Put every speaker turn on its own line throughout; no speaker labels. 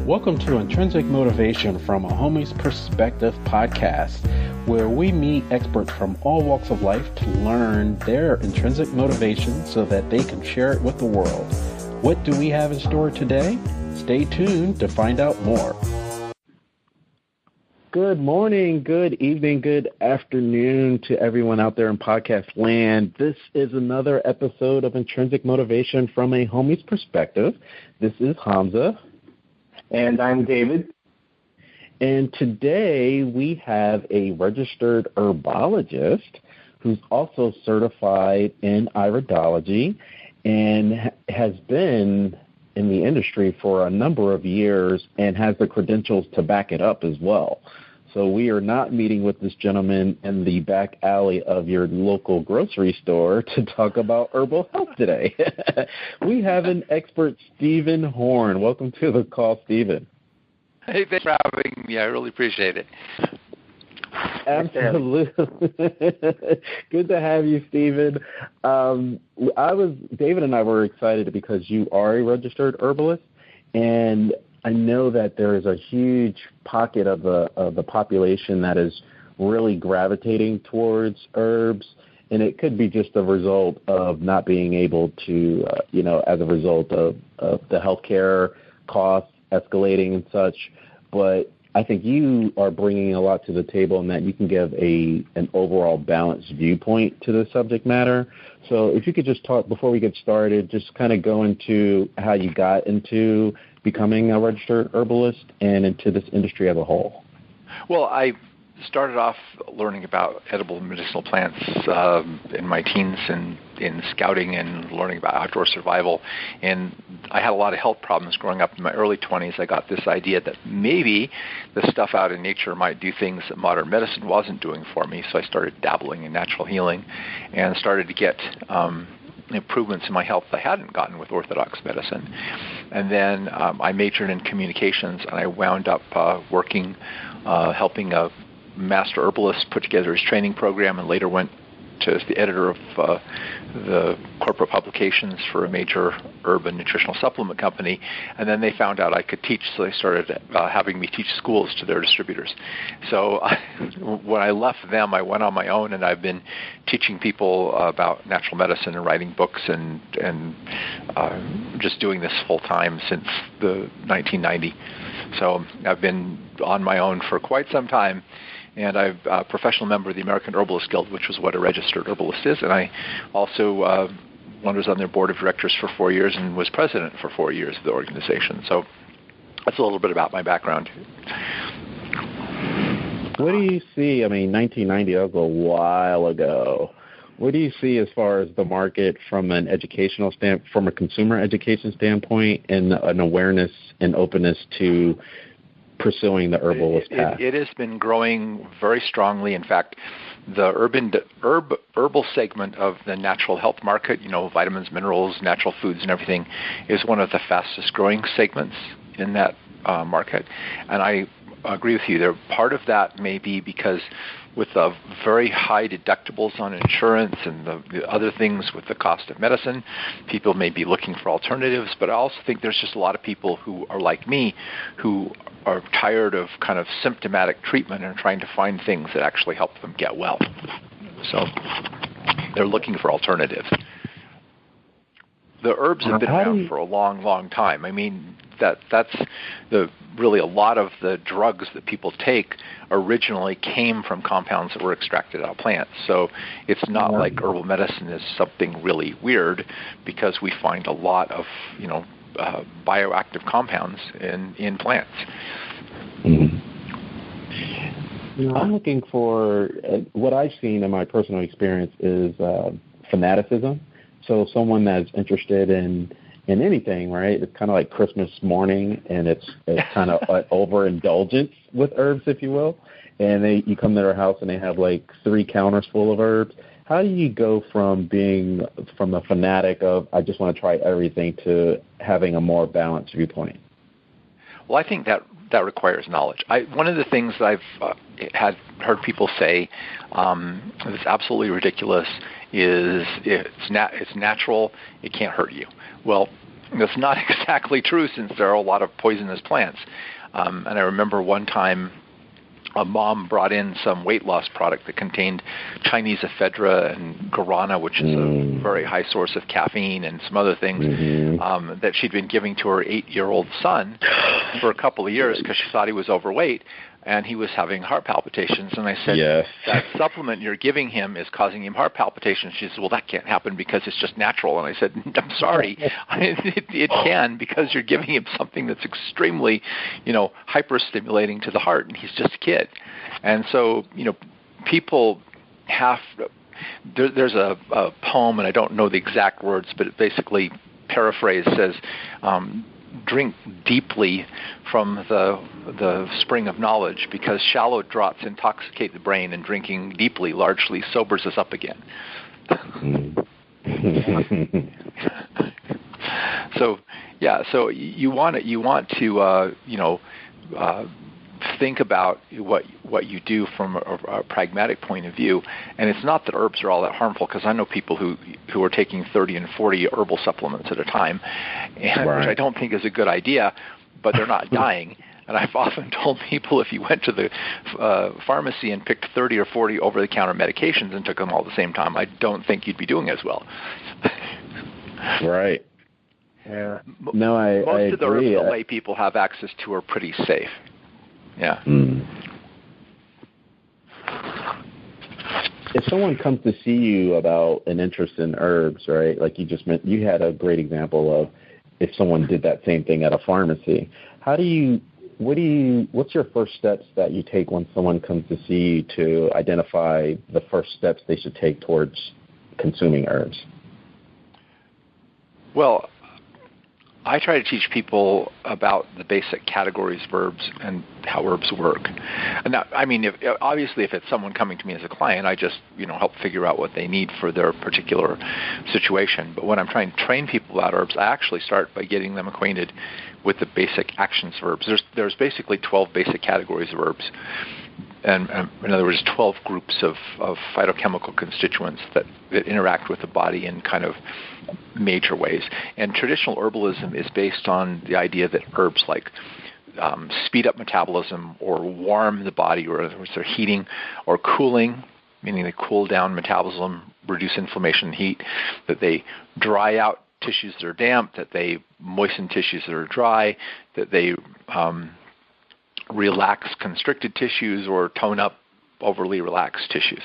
Welcome to Intrinsic Motivation from a Homie's Perspective podcast, where we meet experts from all walks of life to learn their intrinsic motivation so that they can share it with the world. What do we have in store today? Stay tuned to find out more. Good morning, good evening, good afternoon to everyone out there in podcast land. This is another episode of Intrinsic Motivation from a Homie's Perspective. This is Hamza.
And I'm David.
And today we have a registered herbologist who's also certified in Iridology and has been in the industry for a number of years and has the credentials to back it up as well. So we are not meeting with this gentleman in the back alley of your local grocery store to talk about herbal health today. We have an expert, Steven Horne. Welcome to the call, Steven.
Hey, thanks for having me. I really appreciate it.
Absolutely. Good to have you, Steven. David and I were excited because you are a registered herbalist, and I know that there is a huge pocket of the population that is really gravitating towards herbs, and it could be just a result of not being able to, as a result of the healthcare costs escalating and such. But I think you are bringing a lot to the table in that you can give an overall balanced viewpoint to the subject matter. So if you could just talk, before we get started, just kind of go into how you got into becoming a registered herbalist and into this industry as a whole.
Well, I started off learning about edible medicinal plants in my teens and in scouting and learning about outdoor survival. And I had a lot of health problems growing up in my early 20s. I got this idea that maybe the stuff out in nature might do things that modern medicine wasn't doing for me. So I started dabbling in natural healing and started to get improvements in my health I hadn't gotten with orthodox medicine. And then I majored in communications, and I wound up working, helping a master herbalist put together his training program, and later went to the editor of the corporate publications for a major herb and nutritional supplement company. And then they found out I could teach, so they started having me teach schools to their distributors. So when I left them, I went on my own, and I've been teaching people about natural medicine and writing books and just doing this full time since the 1990. So I've been on my own for quite some time. And I'm a professional member of the American Herbalist Guild, which is what a registered herbalist is. And I also was on their board of directors for 4 years and was president for 4 years of the organization. So that's a little bit about my background.
What do you see? I mean, 1990, that was a while ago. What do you see as far as the market from an educational from a consumer education standpoint, and an awareness and openness to pursuing the herbalist path?
It has been growing very strongly. In fact, the herbal segment of the natural health market, vitamins, minerals, natural foods, and everything, is one of the fastest growing segments in that market. And I agree with you. Part of that may be because with the very high deductibles on insurance and the other things with the cost of medicine, people may be looking for alternatives. But I also think there's just a lot of people who are like me, who are tired of kind of symptomatic treatment and trying to find things that actually help them get well. So they're looking for alternatives. The herbs have been around for a long, long time. I mean, that's really a lot of the drugs that people take originally came from compounds that were extracted out of plants. So it's not like herbal medicine is something really weird, because we find a lot of bioactive compounds in plants.
Mm-hmm. I'm looking for what I've seen in my personal experience is fanaticism. So someone that's interested in anything, right? It's kind of like Christmas morning, and it's kind of overindulgence with herbs, if you will. And you come to their house and they have like 3 counters full of herbs. How do you go from being a fanatic of I just want to try everything to having a more balanced viewpoint?
Well, I think that requires knowledge. One of the things that I've heard people say that's absolutely ridiculous is it's natural, it can't hurt you. Well, That's not exactly true, since there are a lot of poisonous plants. And I remember one time a mom brought in some weight loss product that contained Chinese ephedra and guarana, which is a very high source of caffeine, and some other things that she'd been giving to her 8-year-old son for a couple of years because she thought he was overweight. And he was having heart palpitations. And I said, that supplement you're giving him is causing him heart palpitations. She said, well, that can't happen because it's just natural. And I said, I'm sorry. It can, because you're giving him something that's extremely, hyper-stimulating to the heart, and he's just a kid. And so, people have – there's a poem, and I don't know the exact words, but it basically paraphrased says, drink deeply from the spring of knowledge, because shallow draughts intoxicate the brain, and drinking deeply largely sobers us up again. So you want to think about what you do from a pragmatic point of view. And it's not that herbs are all that harmful, because I know people who are taking 30 and 40 herbal supplements at a time, and which I don't think is a good idea, but they're not dying. And I've often told people, if you went to the pharmacy and picked 30 or 40 over-the-counter medications and took them all at the same time, I don't think you'd be doing as well.
Right.
Yeah.
No, I
Most of the herbs
agree.
that lay people have access to are pretty safe. Yeah.
If someone comes to see you about an interest in herbs, right, like you just meant, you had a great example of if someone did that same thing at a pharmacy. What's your first steps that you take when someone comes to see you to identify the first steps they should take towards consuming herbs?
Well, I try to teach people about the basic categories of herbs and how herbs work. And now, obviously, if it's someone coming to me as a client, I just, help figure out what they need for their particular situation. But when I'm trying to train people about herbs, I actually start by getting them acquainted with the basic actions of herbs. There's basically 12 basic categories of herbs. And in other words, 12 groups of phytochemical constituents that interact with the body in kind of major ways. And traditional herbalism is based on the idea that herbs like speed up metabolism, or warm the body, or in other words, they're heating, or cooling, meaning they cool down metabolism, reduce inflammation and heat, that they dry out tissues that are damp, that they moisten tissues that are dry, that they relax constricted tissues or tone up overly relaxed tissues.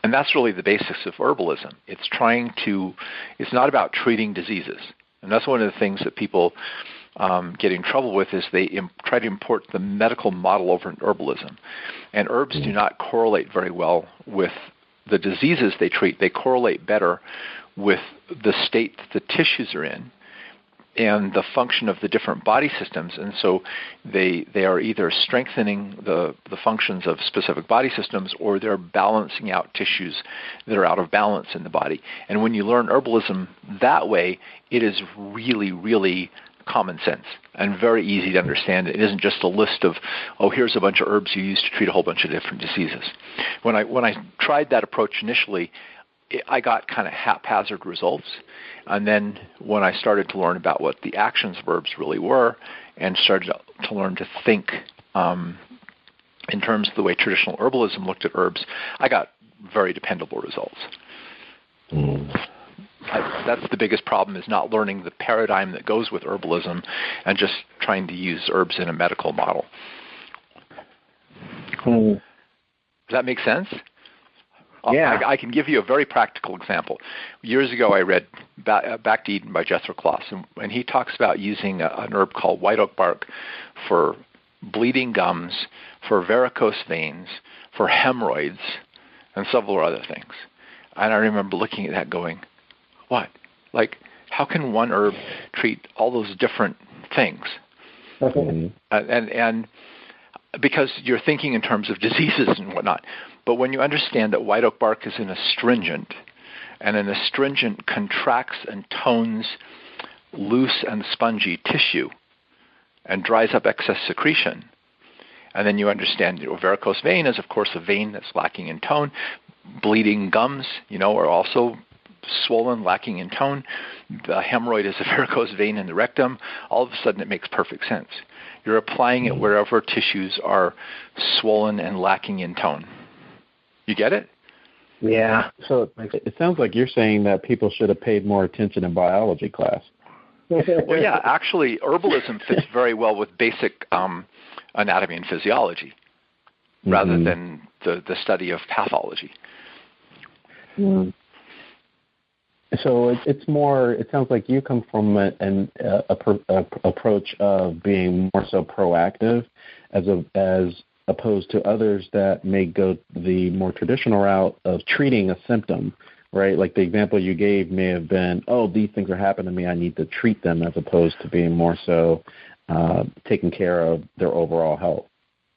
And that's really the basis of herbalism. It's not about treating diseases. And that's one of the things that people get in trouble with, is they try to import the medical model over in herbalism. And herbs do not correlate very well with the diseases they treat. They correlate better with the state that the tissues are in and the function of the different body systems. And so they are either strengthening the functions of specific body systems, or they're balancing out tissues that are out of balance in the body. And when you learn herbalism that way, it is really, really common sense and very easy to understand. It isn't just a list of, here's a bunch of herbs you use to treat a whole bunch of different diseases. When I tried that approach initially, I got kind of haphazard results. And then when I started to learn about what the actions of herbs really were, and started to learn to think in terms of the way traditional herbalism looked at herbs, I got very dependable results. That's the biggest problem, is not learning the paradigm that goes with herbalism and just trying to use herbs in a medical model. Does that make sense?
Yeah.
I can give you a very practical example. Years ago, I read Back to Eden by Jethro Kloss, and he talks about using an herb called white oak bark for bleeding gums, for varicose veins, for hemorrhoids, and several other things. And I remember looking at that going, what? Like, how can one herb treat all those different things? And because you're thinking in terms of diseases and whatnot. But when you understand that white oak bark is an astringent, and an astringent contracts and tones loose and spongy tissue and dries up excess secretion, and then you understand varicose vein is, of course, a vein that's lacking in tone. Bleeding gums, are also swollen, lacking in tone. The hemorrhoid is a varicose vein in the rectum. All of a sudden, it makes perfect sense. You're applying it wherever tissues are swollen and lacking in tone. You get it?
Yeah.
So it sounds like you're saying that people should have paid more attention in biology class.
Well, yeah, actually, herbalism fits very well with basic anatomy and physiology rather than the study of pathology.
Mm. So it's more. It sounds like you come from an approach of being more so proactive, as opposed to others that may go the more traditional route of treating a symptom, right? Like the example you gave may have been, oh, these things are happening to me, I need to treat them, as opposed to being more so taking care of their overall health.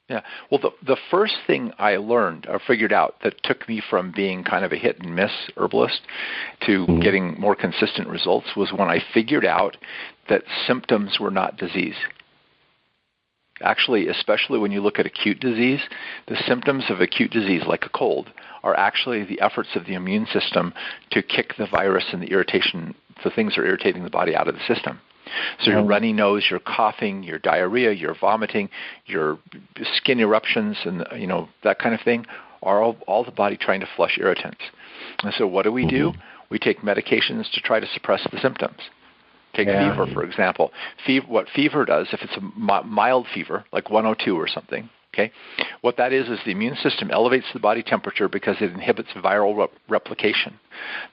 Yeah. Well, the first thing I learned or figured out that took me from being kind of a hit and miss herbalist to getting more consistent results was when I figured out that symptoms were not disease. Actually, especially when you look at acute disease, the symptoms of acute disease, like a cold, are actually the efforts of the immune system to kick the virus and the irritation, the things that are irritating the body, out of the system. So your runny nose, your coughing, your diarrhea, your vomiting, your skin eruptions, and that kind of thing are all the body trying to flush irritants. And so what do? We take medications to try to suppress the symptoms. Take fever, for example. What fever does, if it's a mild fever, like 102 or something, okay, what that is the immune system elevates the body temperature because it inhibits viral replication.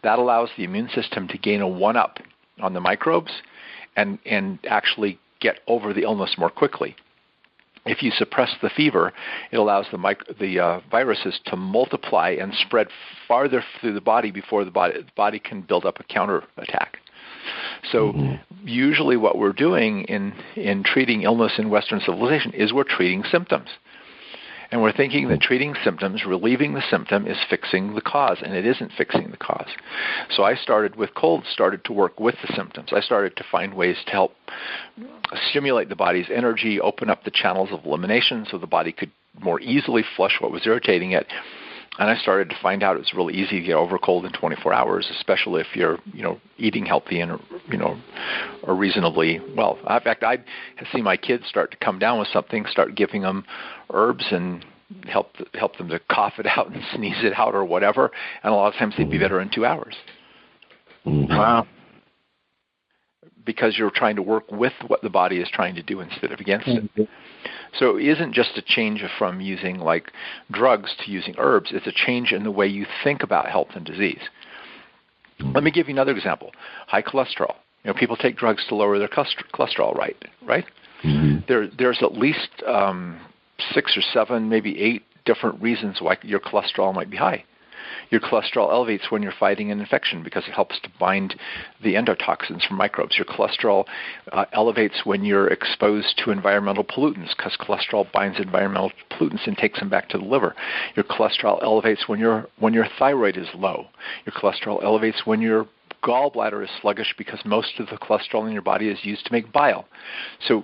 That allows the immune system to gain a one-up on the microbes and actually get over the illness more quickly. If you suppress the fever, it allows the viruses to multiply and spread farther through the body before the body can build up a counterattack. So usually what we're doing in treating illness in Western civilization is we're treating symptoms. And we're thinking that treating symptoms, relieving the symptom, is fixing the cause, and it isn't fixing the cause. So I started to work with the symptoms. I started to find ways to help stimulate the body's energy, open up the channels of elimination so the body could more easily flush what was irritating it. And I started to find out it was really easy to get over a cold in 24 hours, especially if you're, eating healthy and, or reasonably well. In fact, I'd see my kids start to come down with something, start giving them herbs and help them to cough it out and sneeze it out or whatever. And a lot of times they'd be better in 2 hours.
Wow.
Because you're trying to work with what the body is trying to do instead of against it. So it isn't just a change from using like drugs to using herbs. It's a change in the way you think about health and disease. Let me give you another example. High cholesterol. People take drugs to lower their cholesterol, right? There's at least 6 or 7, maybe 8 different reasons why your cholesterol might be high. Your cholesterol elevates when you're fighting an infection because it helps to bind the endotoxins from microbes. Your cholesterol elevates when you're exposed to environmental pollutants because cholesterol binds environmental pollutants and takes them back to the liver. Your cholesterol elevates when your thyroid is low. Your cholesterol elevates when your gallbladder is sluggish because most of the cholesterol in your body is used to make bile. So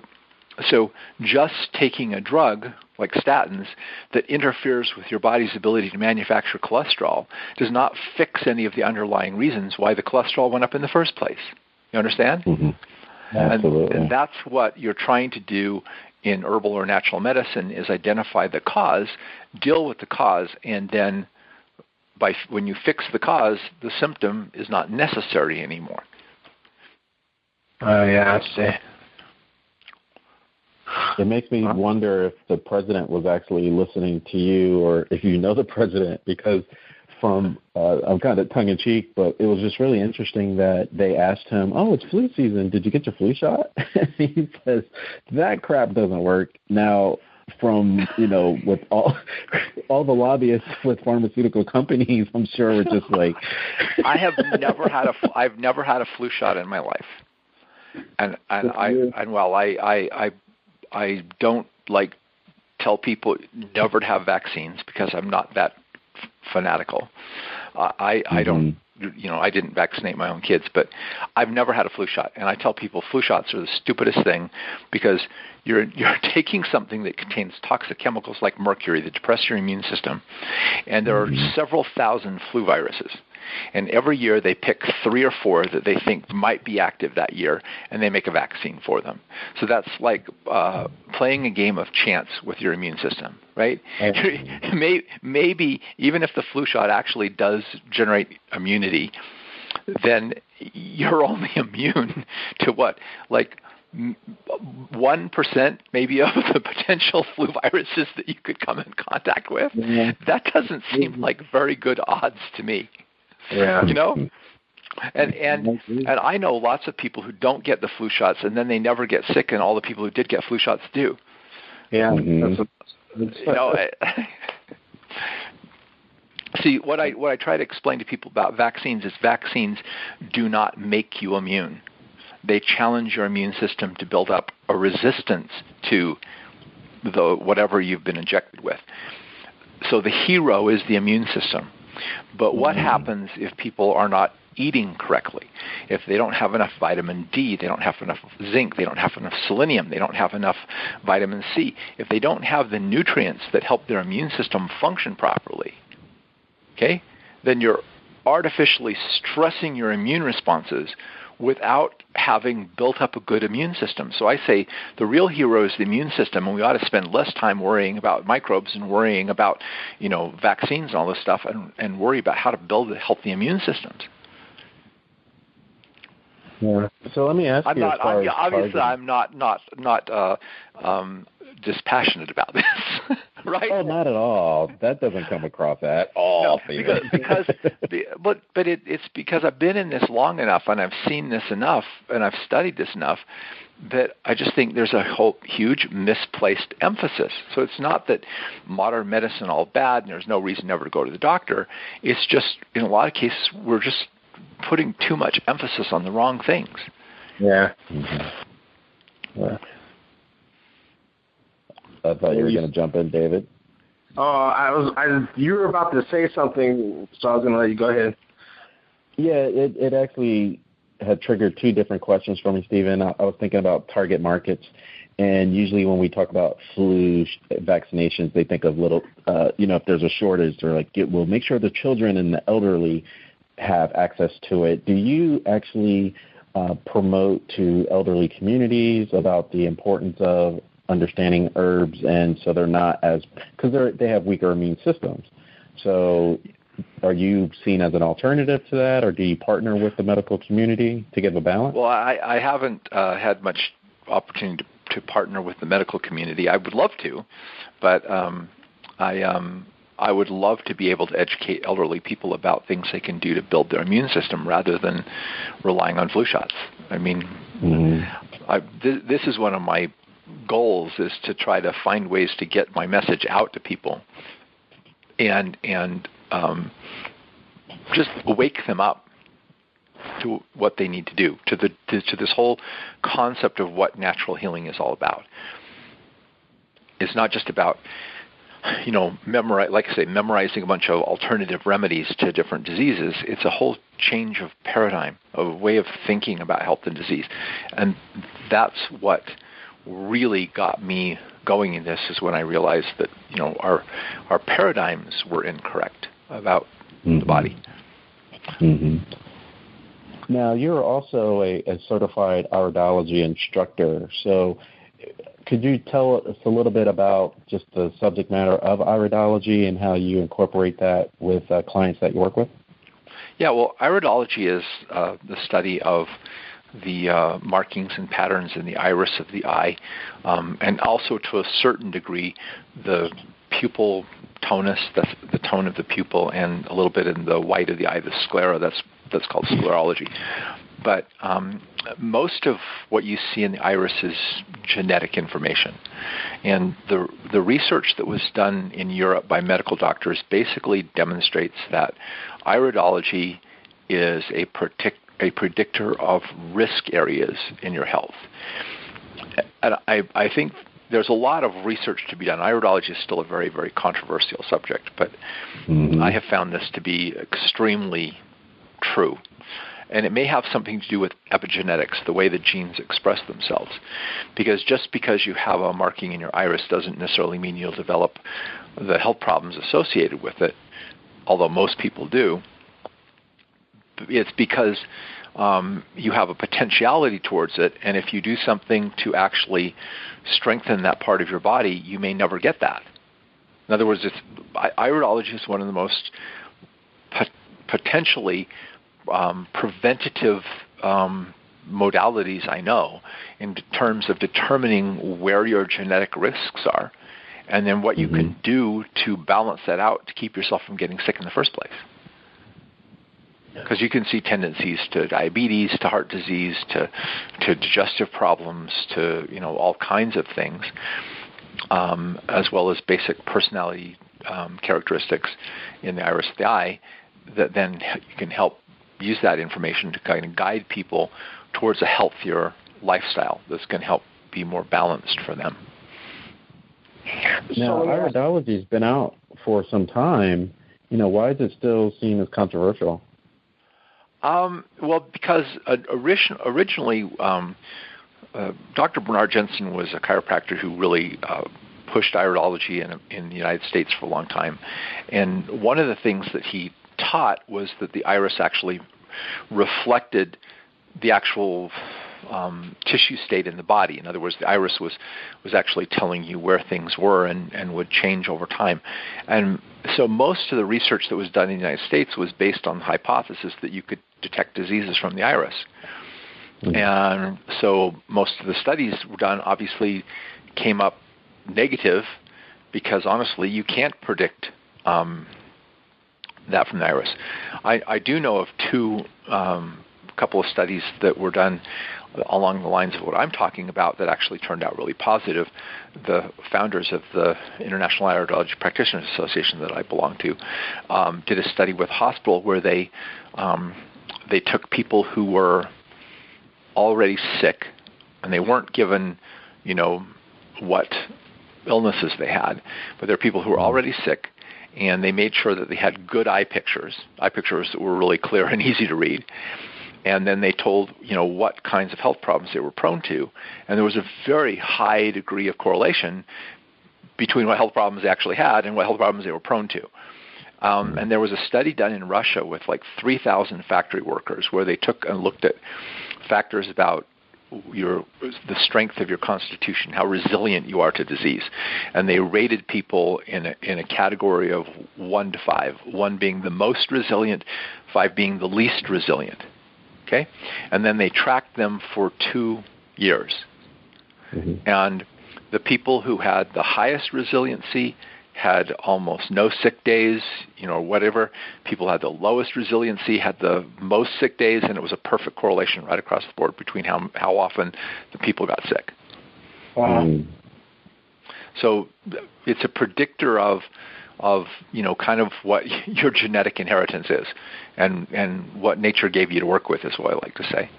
just taking a drug like statins that interferes with your body's ability to manufacture cholesterol does not fix any of the underlying reasons why the cholesterol went up in the first place. You understand?
Absolutely.
And that's what you're trying to do in herbal or natural medicine is identify the cause, deal with the cause, and then when you fix the cause, the symptom is not necessary anymore.
Oh, yeah, I see.
It makes me wonder if the president was actually listening to you, or if you know the president, because I'm kind of tongue-in-cheek, but it was just really interesting that they asked him, oh, it's flu season. Did you get your flu shot? He says, that crap doesn't work. Now, from, with all the lobbyists with pharmaceutical companies, I'm sure we're just like...
I've never had a flu shot in my life. I don't tell people never to have vaccines because I'm not that fanatical. I don't, I didn't vaccinate my own kids, but I've never had a flu shot. And I tell people flu shots are the stupidest thing because you're taking something that contains toxic chemicals like mercury that depress your immune system. And there are several thousand flu viruses. And every year they pick 3 or 4 that they think might be active that year, and they make a vaccine for them. So that's like playing a game of chance with your immune system, right? Maybe even if the flu shot actually does generate immunity, then you're only immune to what, like 1% maybe of the potential flu viruses that you could come in contact with. Yeah. That doesn't seem like very good odds to me.
Yeah.
You know? And I know lots of people who don't get the flu shots, and then they never get sick, and all the people who did get flu shots do.
Yeah.
See, what I try to explain to people about vaccines is vaccines do not make you immune. They challenge your immune system to build up a resistance to whatever you've been injected with. So the hero is the immune system. But what happens if people are not eating correctly? If they don't have enough vitamin D, they don't have enough zinc, they don't have enough selenium, they don't have enough vitamin C, if they don't have the nutrients that help their immune system function properly, okay, then you're artificially stressing your immune responses without having built up a good immune system. So I say the real hero is the immune system, and we ought to spend less time worrying about microbes and worrying about, vaccines and all this stuff, and worry about how to build healthy immune systems.
Yeah. So let me ask you.
I'm not dispassionate about this, right?
Oh, not at all. That doesn't come across at all.
No, it's because I've been in this long enough, and I've seen this enough, and I've studied this enough, that I just think there's a whole huge misplaced emphasis. So it's not that modern medicine all bad, and there's no reason ever to go to the doctor. It's just, in a lot of cases, we're just putting too much emphasis on the wrong things.
Yeah.
Mm-hmm. Yeah. I thought you were going to jump in, David.
Oh, you were about to say something, so I was going to let you go ahead.
Yeah, it actually had triggered 2 different questions for me, Steven. I was thinking about target markets, and usually when we talk about flu vaccinations, they think of little, if there's a shortage, they're like, well, make sure the children and the elderly have access to it. Do you actually promote to elderly communities about the importance of understanding herbs, and so they're not because they have weaker immune systems? So are you seen as an alternative to that, or do you partner with the medical community to give a balance?
Well, I haven't had much opportunity to partner with the medical community. I would love to, but I would love to be able to educate elderly people about things they can do to build their immune system rather than relying on flu shots. I mean, this is one of my goals, is to try to find ways to get my message out to people and just wake them up to what they need to do, to this whole concept of what natural healing is all It's not just about memorizing a bunch of alternative remedies to different diseases. It's a whole change of paradigm, a way of thinking about health and disease. And that's what really got me going in this, is when I realized that, our paradigms were incorrect about the body.
Mm-hmm. Now, you're also a certified Iridology instructor. So could you tell us a little bit about just the subject matter of Iridology and how you incorporate that with clients that you work with?
Yeah, well, Iridology is the study of the markings and patterns in the iris of the eye, and also to a certain degree the pupil tonus, that's the tone of the pupil, and a little bit in the white of the eye, the sclera, that's called sclerology. But most of what you see in the iris is genetic information. And the research that was done in Europe by medical doctors basically demonstrates that iridology is a predictor of risk areas in your health. And I think there's a lot of research to be done. Iridology is still a very, very controversial subject, but I have found this to be extremely true. And it may have something to do with epigenetics, the way the genes express themselves. Because just because you have a marking in your iris doesn't necessarily mean you'll develop the health problems associated with it, although most people do. it's because you have a potentiality towards it, and if you do something to actually strengthen that part of your body, you may never get that. In other words, iridology is one of the most potentially preventative modalities I know in terms of determining where your genetic risks are, and then what you can do to balance that out to keep yourself from getting sick in the first place. Because you can see tendencies to diabetes, to heart disease, to digestive problems, to all kinds of things, as well as basic personality characteristics in the iris of the eye, that then you can help use that information to kind of guide people towards a healthier lifestyle that's going to help be more balanced for them.
Now, iridology's been out for some time. Why is it still seen as controversial?
Well, because originally Dr. Bernard Jensen was a chiropractor who really pushed iridology in the United States for a long time. And one of the things that he taught was that the iris actually reflected the actual tissue state in the body. In other words, the iris was actually telling you where things were and would change over time. And so most of the research that was done in the United States was based on the hypothesis that you could detect diseases from the iris. And so most of the studies done obviously came up negative because, honestly, you can't predict that from the iris. I do know of couple of studies that were done along the lines of what I'm talking about that actually turned out really positive. The founders of the International Iridology Practitioners Association that I belong to did a study with a hospital where they took people who were already sick, and they weren't given, what illnesses they had, but they're people who were already sick, and they made sure that they had good eye pictures that were really clear and easy to read. And then they told, what kinds of health problems they were prone to. And there was a very high degree of correlation between what health problems they actually had and what health problems they were prone to. And there was a study done in Russia with like 3,000 factory workers where they took and looked at factors about the strength of your constitution, how resilient you are to disease. And they rated people in a category of 1 to 5, 1 being the most resilient, 5 being the least resilient. Okay? And then they tracked them for 2 years. And the people who had the highest resiliency had almost no sick days, whatever. People had the lowest resiliency, had the most sick days, and it was a perfect correlation right across the board between how often the people got sick. So it's a predictor of kind of what your genetic inheritance is and what nature gave you to work with is what I like to say,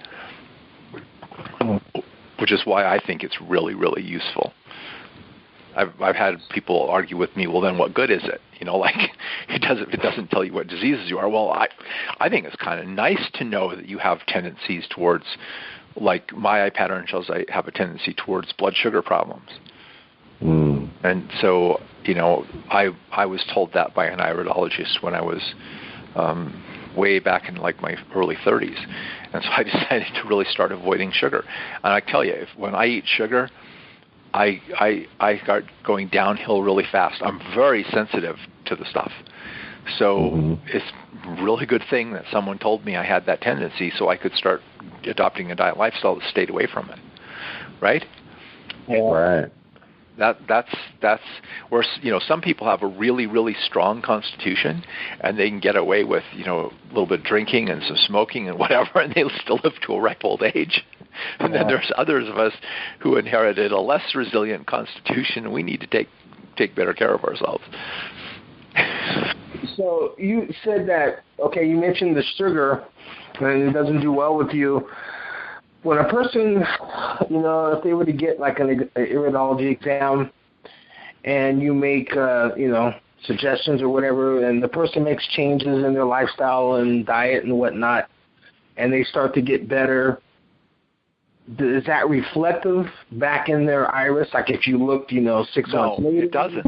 which is why I think it's really, really useful. I've had people argue with me, well, then what good is it? It doesn't tell you what diseases you are. Well, I think it's kind of nice to know that you have tendencies towards, like my eye pattern shows I have a tendency towards blood sugar problems. And so, I was told that by an iridologist when I was way back in like my early 30s. And so I decided to really start avoiding sugar. And I tell you, when I eat sugar, I start going downhill really fast. I'm very sensitive to the stuff. So it's a really good thing that someone told me I had that tendency so I could start adopting a diet lifestyle that stayed away from it. Right?
Right.
That's where, some people have a really, really strong constitution and they can get away with, a little bit of drinking and some smoking and whatever, and they still live to a ripe old age. And then there's others of us who inherited a less resilient constitution, and we need to take better care of ourselves.
So you said that, you mentioned the sugar, and it doesn't do well with you. When a person, if they were to get like an iridology exam and you make, suggestions or whatever, and the person makes changes in their lifestyle and diet and whatnot, and they start to get better, is that reflective back in their iris? Like if you looked, 6 months later?
No, it doesn't.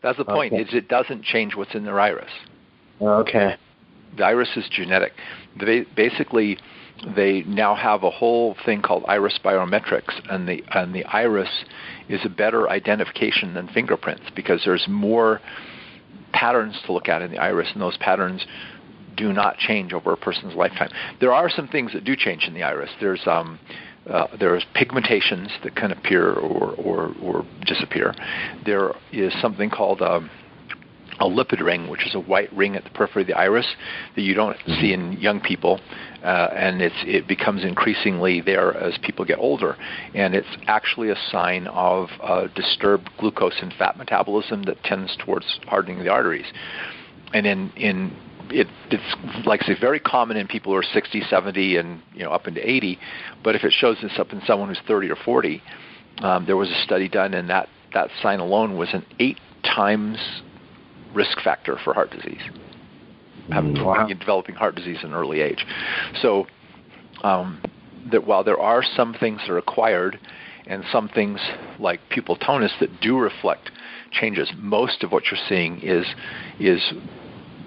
That's the point, is it doesn't change what's in their iris.
Okay.
The iris is genetic. Basically, they now have a whole thing called iris biometrics, and the iris is a better identification than fingerprints because there's more patterns to look at in the iris, and those patterns do not change over a person's lifetime. There are some things that do change in the iris. There's pigmentations that can appear or disappear. There is something called a lipid ring, which is a white ring at the periphery of the iris that you don't see in young people, and it becomes increasingly there as people get older. And it's actually a sign of disturbed glucose and fat metabolism that tends towards hardening the arteries. And it's like I say, very common in people who are 60, 70, and up into 80. But if it shows this up in someone who's 30 or 40, there was a study done, and that sign alone was an 8 times risk factor for heart disease, developing heart disease in early age. So that while there are some things that are acquired and some things like pupil tonus that do reflect changes, most of what you're seeing is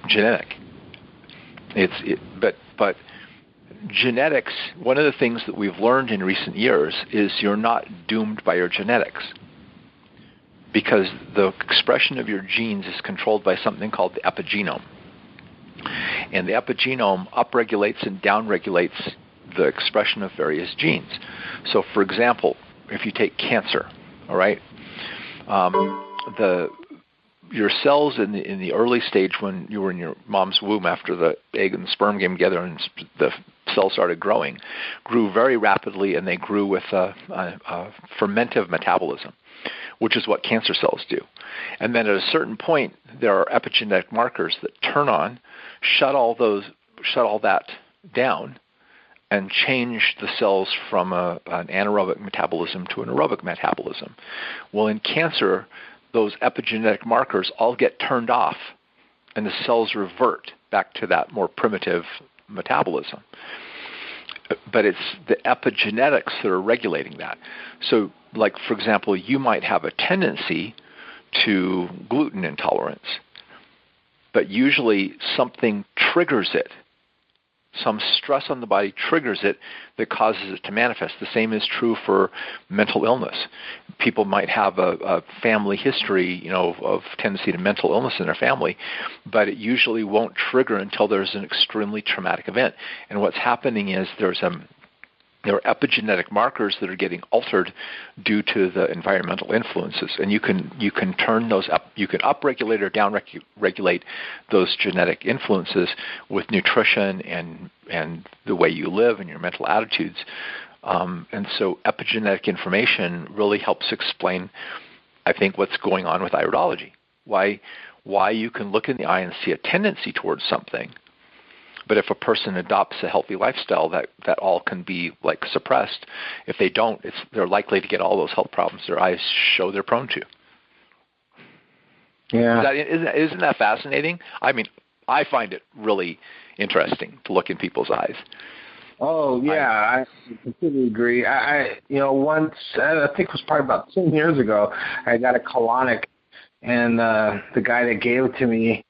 genetic. But genetics, one of the things that we've learned in recent years is you're not doomed by your genetics, because the expression of your genes is controlled by something called the epigenome. And the epigenome upregulates and downregulates the expression of various genes. So, for example, if you take cancer, all right, your cells in the early stage when you were in your mom's womb after the egg and the sperm came together and the cells started growing, grew very rapidly, and they grew with a fermentive metabolism, which is what cancer cells do. And then at a certain point, there are epigenetic markers that turn on, shut all that down, and change the cells from an anaerobic metabolism to an aerobic metabolism. Well, in cancer, those epigenetic markers all get turned off, and the cells revert back to that more primitive metabolism. But it's the epigenetics that are regulating that. So, like, for example, you might have a tendency to gluten intolerance, but usually something triggers it. Some stress on the body triggers it that causes it to manifest. The same is true for mental illness. People might have a family history, of tendency to mental illness in their family, but it usually won't trigger until there's an extremely traumatic event. And what's happening is there are epigenetic markers that are getting altered due to the environmental influences, and you can turn those up. You can upregulate or downregulate those genetic influences with nutrition and the way you live and your mental attitudes. And so epigenetic information really helps explain, I think, what's going on with iridology. Why you can look in the eye and see a tendency towards something. But if a person adopts a healthy lifestyle, that all can be like suppressed. If they don't, they're likely to get all those health problems their eyes show they're prone to.
Yeah.
Isn't that fascinating? I mean, I find it really interesting to look in people's eyes.
Oh, yeah, I completely agree. Once, I think it was probably about 10 years ago, I got a colonic, and the guy that gave it to me,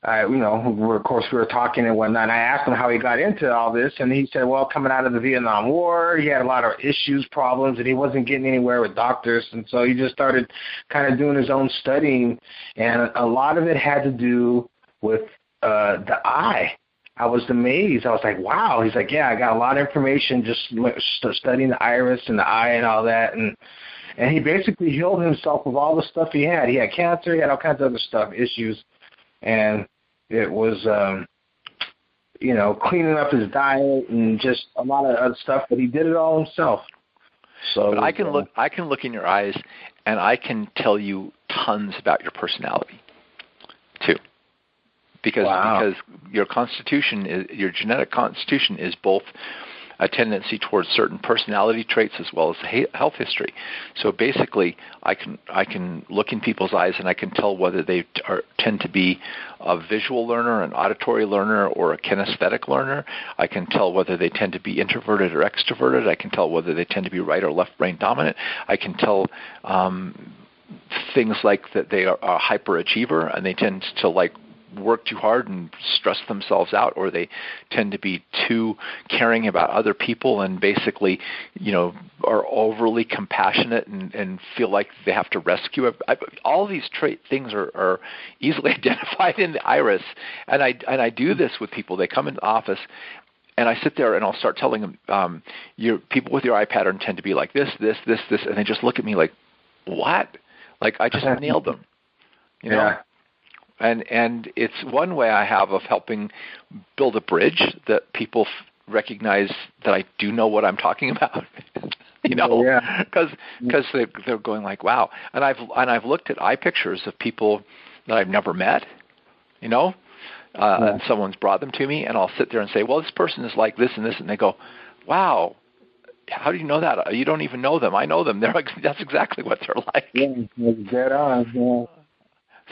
of course, we were talking and whatnot, and I asked him how he got into all this, and he said, well, coming out of the Vietnam War, he had a lot of issues, problems, and he wasn't getting anywhere with doctors, and so he just started kind of doing his own studying, and a lot of it had to do with the eye. I was amazed. I was like, wow. He's like, yeah, I got a lot of information just studying the iris and the eye and all that, and he basically healed himself of all the stuff he had. He had cancer, he had all kinds of other stuff, issues, and it was, cleaning up his diet and just a lot of other stuff, but he did it all himself. So,
but I can look in your eyes, and I can tell you tons about your personality, too, because your constitution, your genetic constitution, is both a tendency towards certain personality traits as well as health history. So basically, I can look in people's eyes and I can tell whether they tend to be a visual learner, an auditory learner, or a kinesthetic learner. I can tell whether they tend to be introverted or extroverted. I can tell whether they tend to be right or left brain dominant. I can tell things like that they are a hyperachiever and they tend to like work too hard and stress themselves out, or they tend to be too caring about other people and basically, are overly compassionate and feel like they have to rescue. All these things are easily identified in the iris, and I do this with people. They come into the office, and I sit there and I'll start telling them, your people with your eye pattern tend to be like this, and they just look at me like, what? Like I just nailed them,
Yeah.
And it's one way I have of helping build a bridge that people recognize that I do know what I'm talking about, because they're going like, wow. And I've looked at eye pictures of people that I've never met, and someone's brought them to me, and I'll sit there and say, well, this person is like this and this, and they go, wow, how do you know that? You don't even know them. I know them. That's exactly what they're like.
Yeah, dead on. Yeah.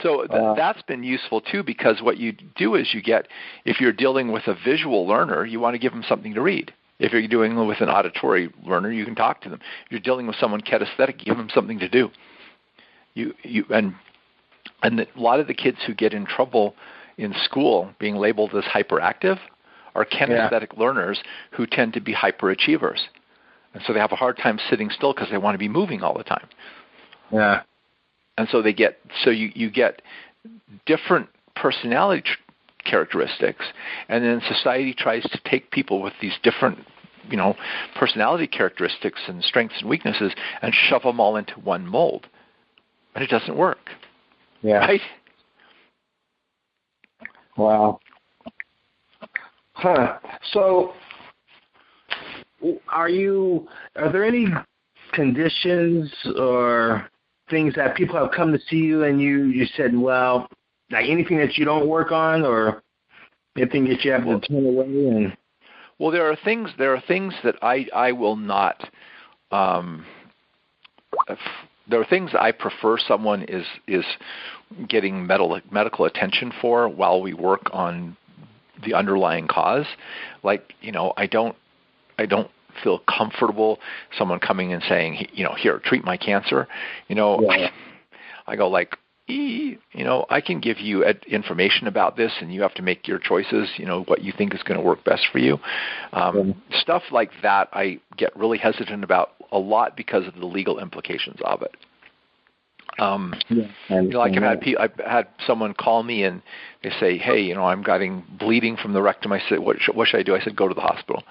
So that's been useful too, because what you do is if you're dealing with a visual learner, you want to give them something to read. If you're dealing with an auditory learner, you can talk to them. If you're dealing with someone kinesthetic, give them something to do. And a lot of the kids who get in trouble in school being labeled as hyperactive are kinesthetic learners who tend to be hyperachievers. And so they have a hard time sitting still because they want to be moving all the time.
Yeah.
And so you get different personality characteristics, and then society tries to take people with these different, personality characteristics and strengths and weaknesses and shove them all into one mold. But it doesn't work.
Yeah.
Right?
Wow. Huh. So are there any conditions or things that people have come to see you and you said, well, like anything that you don't work on or anything that you have to turn away? And
well, there are things that I will not. There are things I prefer someone is getting medical attention for while we work on the underlying cause. Like, I don't feel comfortable someone coming and saying, here, treat my cancer. I go like, I can give you information about this, and you have to make your choices, what you think is going to work best for you. Stuff like that I get really hesitant about a lot because of the legal implications of it. I've had someone call me and they say, hey, I'm getting bleeding from the rectum. I said, what should I do? I said, go to the hospital.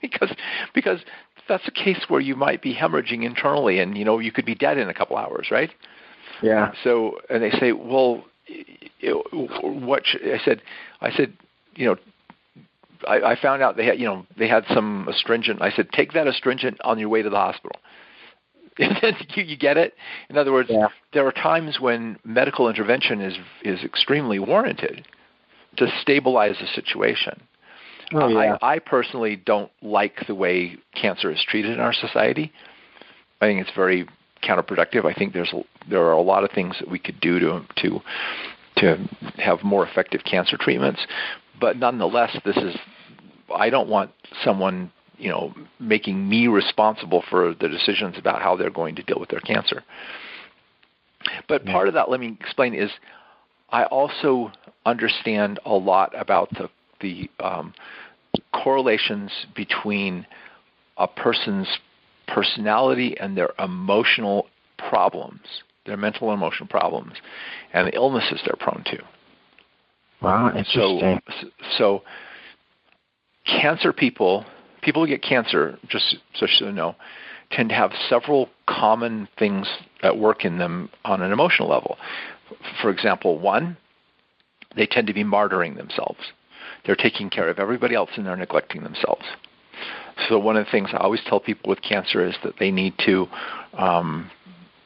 because that's a case where you might be hemorrhaging internally and, you could be dead in a couple hours, right?
Yeah.
So, and they say, well, I said, I found out they had some astringent. I said, take that astringent on your way to the hospital. You get it? In other words, there are times when medical intervention is extremely warranted to stabilize the situation. I personally don't like the way cancer is treated in our society. I think it's very counterproductive. I think there are a lot of things that we could do to have more effective cancer treatments. But nonetheless, I don't want someone making me responsible for the decisions about how they're going to deal with their cancer. But part of that, let me explain, is I also understand a lot about the correlations between a person's personality and their emotional problems, their mental and emotional problems, and the illnesses they're prone to.
Wow, interesting.
So cancer people who get cancer, just so you know, tend to have several common things at work in them on an emotional level. For example, one, they tend to be martyring themselves. They're taking care of everybody else and they're neglecting themselves. So one of the things I always tell people with cancer is that they need to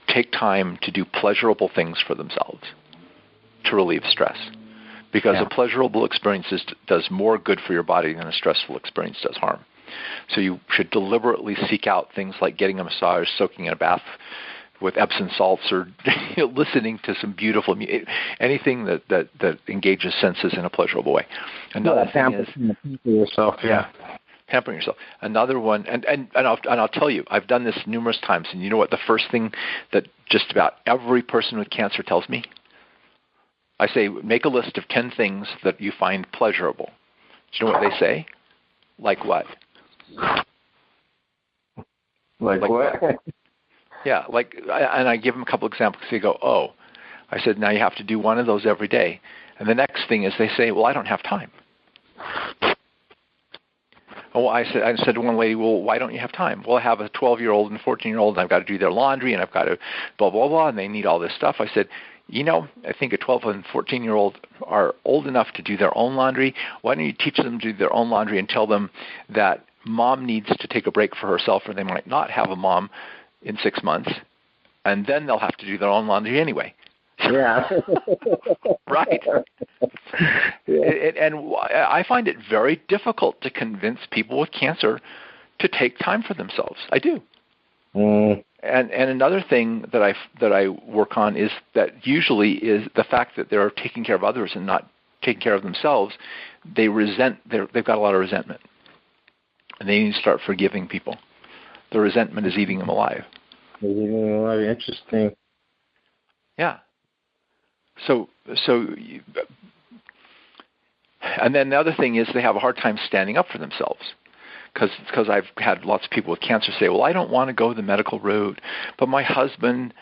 take time to do pleasurable things for themselves to relieve stress. Because a pleasurable experience does more good for your body than a stressful experience does harm. So you should deliberately seek out things like getting a massage, soaking in a bath with Epsom salts, or listening to some beautiful music, anything that engages senses in a pleasurable way. Another thing is
pampering yourself.
Pampering yourself. Another one, and I'll tell you, I've done this numerous times, and you know what the first thing that just about every person with cancer tells me? I say, make a list of 10 things that you find pleasurable. Do you know what they say? Like what?
Like what?
Yeah, and I give them a couple examples. They go, oh. I said, now you have to do one of those every day. And the next thing is they say, well, I don't have time. Oh, I said to one lady, well, why don't you have time? Well, I have a 12-year-old and a 14-year-old, and I've got to do their laundry, and I've got to blah, blah, blah, and they need all this stuff. I said, I think a 12 and 14-year-old are old enough to do their own laundry. Why don't you teach them to do their own laundry and tell them that mom needs to take a break for herself, or they might not have a mom in 6 months, and then they'll have to do their own laundry anyway.
Yeah.
Right.
Yeah.
And I find it very difficult to convince people with cancer to take time for themselves. I do.
Mm.
And another thing that I work on is that usually is the fact that they're taking care of others and not taking care of themselves. They've got a lot of resentment, and they need to start forgiving people. The resentment is eating them alive.
Eating them alive. Interesting.
Yeah. So, and then the other thing is they have a hard time standing up for themselves, because I've had lots of people with cancer say, well, I don't want to go the medical route, but my husband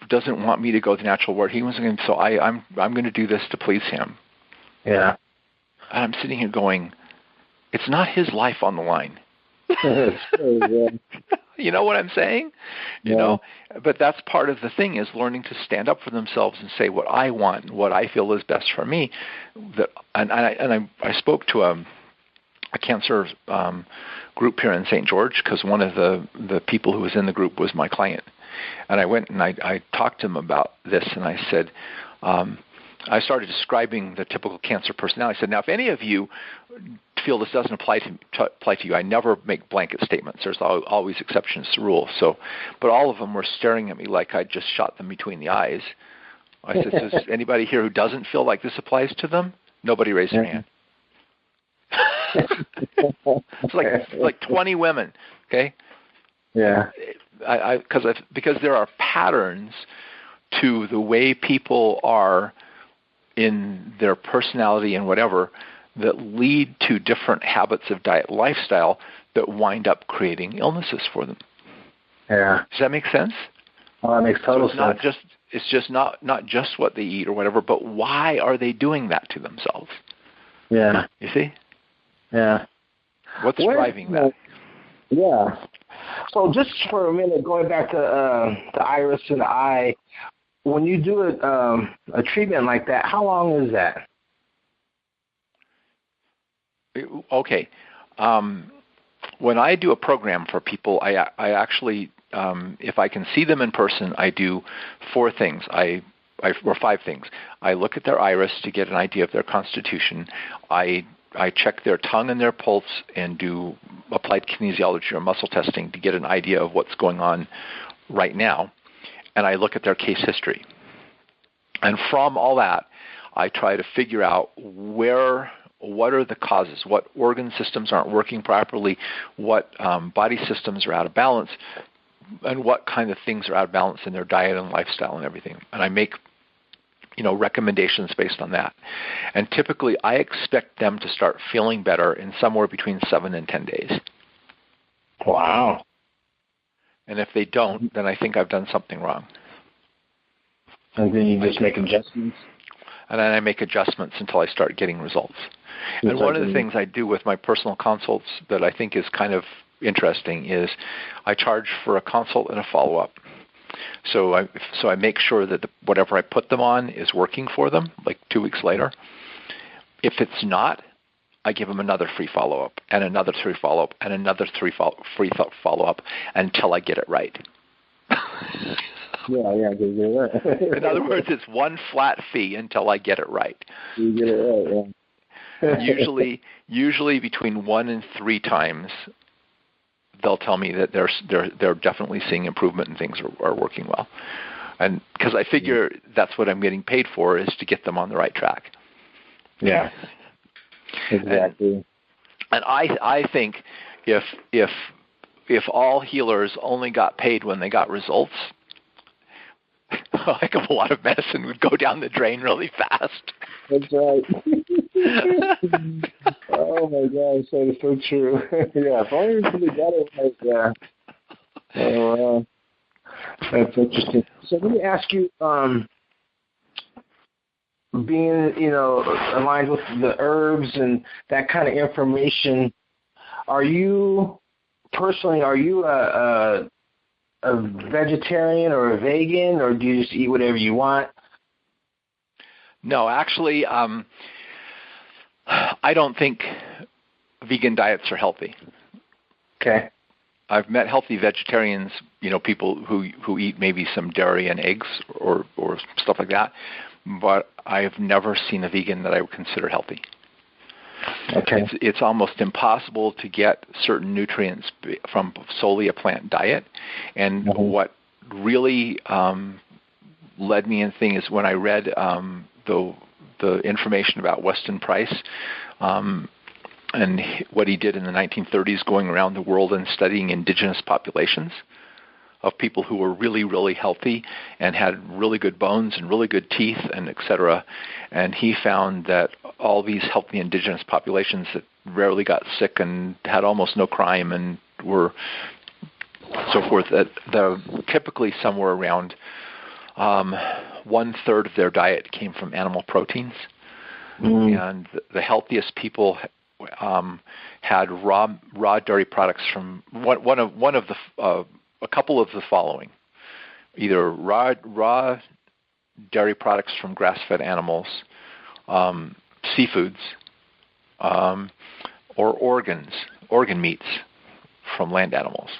doesn't want me to go the natural route. He wasn't going to, so I'm going to do this to please him.
Yeah.
And I'm sitting here going, it's not his life on the line. You know what I'm saying? You know? But that's part of the thing, is learning to stand up for themselves and say what I want and what I feel is best for me. I spoke to a cancer group here in St. George, because one of the people who was in the group was my client. And I went and I talked to him about this, and I said, I started describing the typical cancer personality. I said, now, if any of you feel this doesn't apply to you, I never make blanket statements. There's always exceptions to rules. But all of them were staring at me like I just shot them between the eyes. I said, is anybody here who doesn't feel like this applies to them? Nobody raised their hand. It's like 20 women, okay?
Yeah.
Because there are patterns to the way people are in their personality and whatever that lead to different habits of diet lifestyle that wind up creating illnesses for them.
Yeah.
Does that make sense?
Oh, that makes total sense.
It's just not just what they eat or whatever, but why are they doing that to themselves?
Yeah.
You see?
Yeah.
What's driving that?
Yeah. So just for a minute, going back to the iris and the eye, when you do a treatment like that, how long is that?
Okay. When I do a program for people, I actually, if I can see them in person, I do 4 things. Or 5 things. I look at their iris to get an idea of their constitution. I check their tongue and their pulse and do applied kinesiology or muscle testing to get an idea of what's going on right now. And I look at their case history. And from all that, I try to figure out what are the causes, what organ systems aren't working properly, what body systems are out of balance, and what kind of things are out of balance in their diet and lifestyle and everything. And I make recommendations based on that. And typically, I expect them to start feeling better in somewhere between 7 and 10 days.
Wow.
And if they don't, then I think I've done something wrong.
And then you just make adjustments?
And then I make adjustments until I start getting results. And one of the things I do with my personal consults that I think is kind of interesting is I charge for a consult and a follow-up. So I make sure that whatever I put them on is working for them, like 2 weeks later. If it's not, I give them another free follow-up and another free follow-up and another free follow-up until I get it right.
Yeah, right.
In other words, it's one flat fee until I get it right.
You get it right, yeah.
Usually between 1 and 3 times, they'll tell me that they're definitely seeing improvement and things are working well. And because I figure that's what I'm getting paid for, is to get them on the right track.
Yeah, exactly.
And I think if all healers only got paid when they got results, a heck of a lot of medicine would go down the drain really fast.
That's right. Oh my gosh, that is so true. Yeah, if only we got it right there. Oh, that's interesting. So let me ask you, being, aligned with the herbs and that kind of information, are you a vegetarian or a vegan, or do you just eat whatever you want?
No, actually, I don't think vegan diets are healthy.
Okay.
I've met healthy vegetarians, people who eat maybe some dairy and eggs or stuff like that, but I've never seen a vegan that I would consider healthy.
Okay.
It's almost impossible to get certain nutrients from solely a plant diet, and what really led me in thing is when I read the information about Weston Price and what he did in the 1930s, going around the world and studying indigenous populations of people who were really, really healthy and had really good bones and really good teeth and et cetera. And he found that all these healthy indigenous populations that rarely got sick and had almost no crime and were so forth, that typically somewhere around 1/3 of their diet came from animal proteins. And the healthiest people had raw dairy products from a couple of the following: either raw dairy products from grass-fed animals, seafoods, or organ meats from land animals.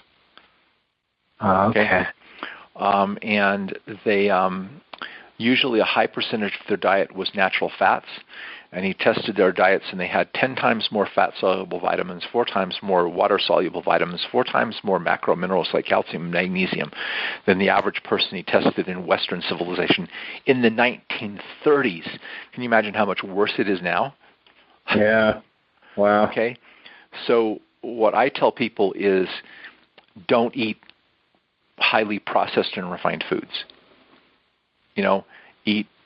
Okay.
And they usually a high percentage of their diet was natural fats. And he tested their diets, and they had 10 times more fat-soluble vitamins, 4 times more water-soluble vitamins, 4 times more macro minerals like calcium and magnesium than the average person he tested in Western civilization in the 1930s. Can you imagine how much worse it is now?
Yeah. Wow.
Okay. So what I tell people is don't eat highly processed and refined foods.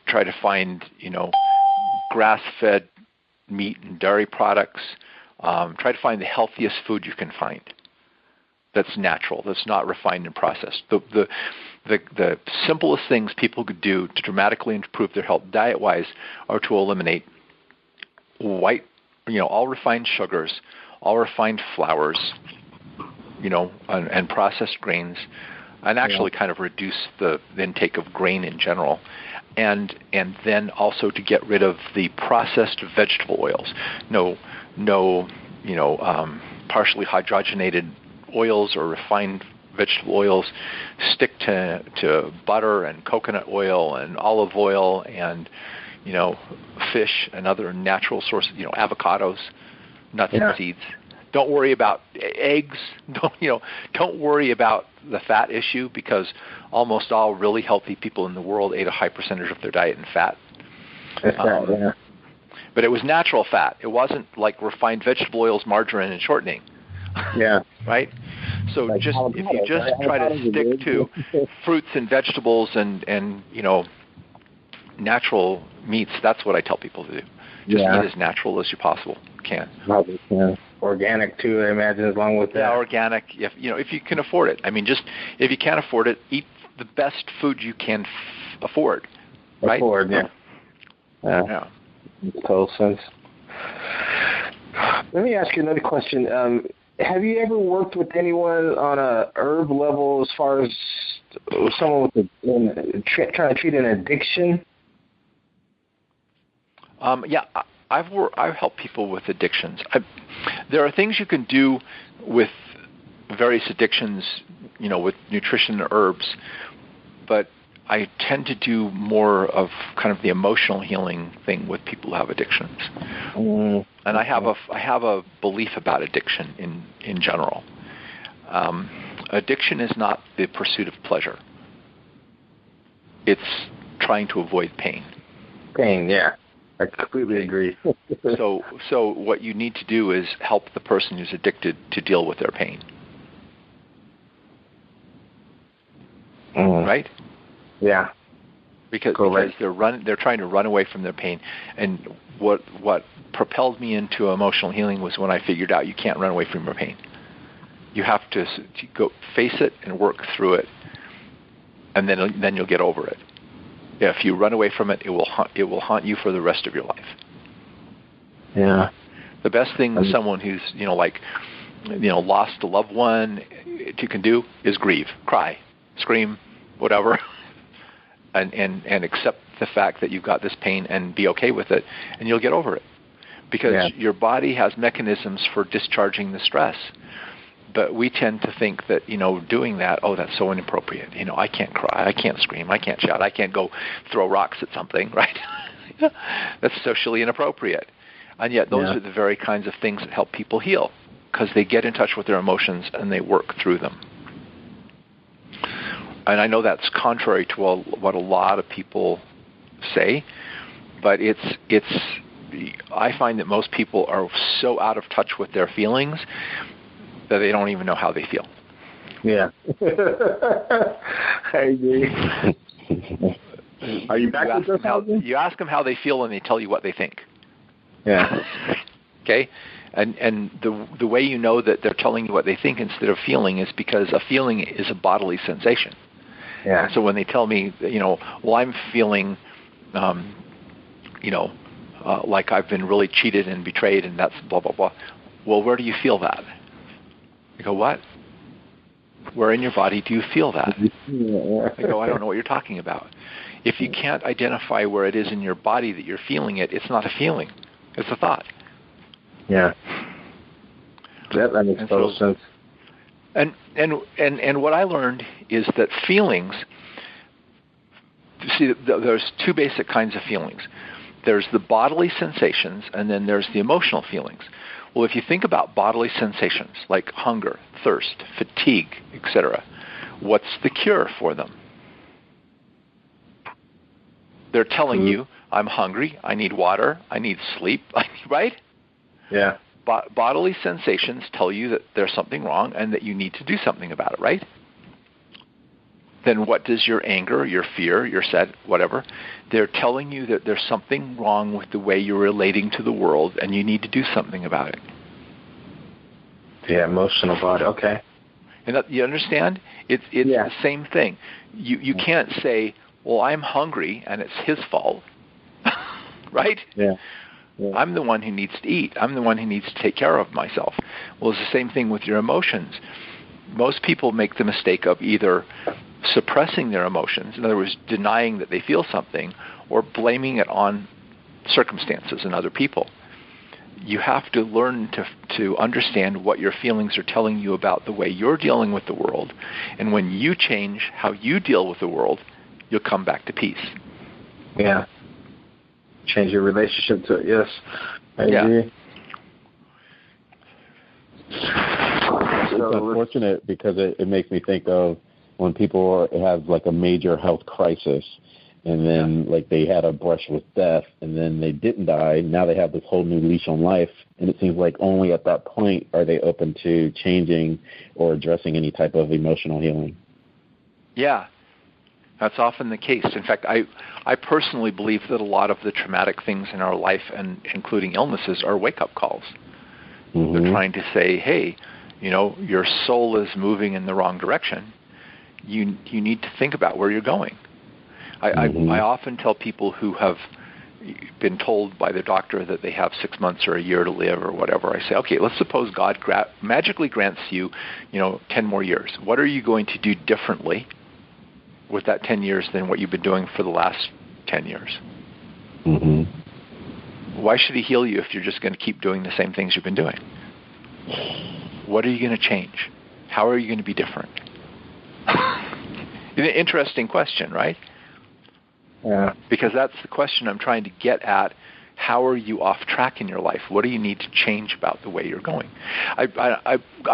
Try to find, grass-fed meat and dairy products. Try to find the healthiest food you can find that's natural, that's not refined and processed. The simplest things people could do to dramatically improve their health diet-wise are to eliminate all refined sugars, all refined flours, and processed grains, and actually kind of reduce the intake of grain in general. And then also to get rid of the processed vegetable oils. No, partially hydrogenated oils or refined vegetable oils. Stick to butter and coconut oil and olive oil and fish and other natural sources. Avocados, nuts and seeds. Don't worry about eggs. Don't worry about the fat issue, because almost all really healthy people in the world ate a high percentage of their diet in fat. But it was natural fat. It wasn't like refined vegetable oils, margarine, and shortening.
Yeah.
Right? So if you just try to stick to fruits and vegetables and natural meats, that's what I tell people to do. Just eat as natural as you possibly can.
Organic too, I imagine, along with that.
Yeah, organic. If you can afford it. I mean, just if you can't afford it, eat the best food you can afford. Right?
Yeah. Makes total sense. Let me ask you another question. Have you ever worked with anyone on a herb level as far as someone trying to treat an addiction? I've helped people with addictions. There are things you can do with various addictions, with nutrition and herbs, but I tend to do more of kind of the emotional healing thing with people who have addictions. And I have a belief about addiction in general. Addiction is not the pursuit of pleasure. It's trying to avoid pain. Pain, yeah. I completely agree.
So what you need to do is help the person who's addicted to deal with their pain.
Right? Yeah.
because they're trying to run away from their pain. And what propelled me into emotional healing was when I figured out you can't run away from your pain. You have to go face it and work through it, and then you'll get over it. If you run away from it, it will haunt you for the rest of your life.
Yeah.
The best thing someone who's lost a loved one can do is grieve, cry, scream, whatever, and accept the fact that you've got this pain and be okay with it, and you'll get over it. Because your body has mechanisms for discharging the stress. But we tend to think that, doing that, that's so inappropriate. I can't cry, I can't scream, I can't shout, I can't go throw rocks at something, right? That's socially inappropriate. And yet those are the very kinds of things that help people heal, because they get in touch with their emotions and they work through them. And I know that's contrary to what a lot of people say, but I find that most people are so out of touch with their feelings that they don't even know how they feel.
Yeah. I agree. Are you back with this?
You ask them how they feel, and they tell you what they think.
Yeah.
Okay? And the way you know that they're telling you what they think instead of feeling is because a feeling is a bodily sensation.
Yeah.
So when they tell me, I'm feeling, like I've been really cheated and betrayed, and that's blah, blah, blah. Well, where do you feel that? I go, what? Where in your body do you feel that? I go, I don't know what you're talking about. If you can't identify where it is in your body that you're feeling it, it's not a feeling. It's a thought.
Yeah. That makes total sense.
And what I learned is that feelings, there's two basic kinds of feelings. There's the bodily sensations, and then there's the emotional feelings. Well, if you think about bodily sensations like hunger, thirst, fatigue, etc., what's the cure for them? They're telling you, I'm hungry, I need water, I need sleep, right?
Yeah.
Bodily sensations tell you that there's something wrong and that you need to do something about it, right? Then what does your anger, your fear, your sad, whatever, they're telling you that there's something wrong with the way you're relating to the world and you need to do something about it.
Yeah, emotional body, okay.
And you understand? It's the same thing. You can't say, well, I'm hungry and it's his fault, right?
Yeah.
I'm the one who needs to eat. I'm the one who needs to take care of myself. Well, it's the same thing with your emotions. Most people make the mistake of either suppressing their emotions, in other words, denying that they feel something, or blaming it on circumstances and other people. You have to learn to understand what your feelings are telling you about the way you're dealing with the world, and when you change how you deal with the world, you'll come back to peace.
Yeah. Change your relationship to it, yes. I agree.
It's unfortunate because it makes me think of when people have like a major health crisis, and then like they had a brush with death, and then they didn't die. Now they have this whole new leash on life, and it seems like only at that point are they open to changing or addressing any type of emotional healing. Yeah, that's often the case. In fact, I personally believe that a lot of the traumatic things in our life, and including illnesses, are wake-up calls. Mm-hmm. They're trying to say, hey, your soul is moving in the wrong direction. You need to think about where you're going. I often tell people who have been told by their doctor that they have 6 months or a year to live or whatever, I say, okay, let's suppose God magically grants you, 10 more years. What are you going to do differently with that 10 years than what you've been doing for the last 10 years? Mm-hmm. Why should he heal you if you're just going to keep doing the same things you've been doing? What are you going to change? How are you going to be different? An interesting question, right? Yeah. Because that's the question I'm trying to get at. How are you off track in your life? What do you need to change about the way you're going? I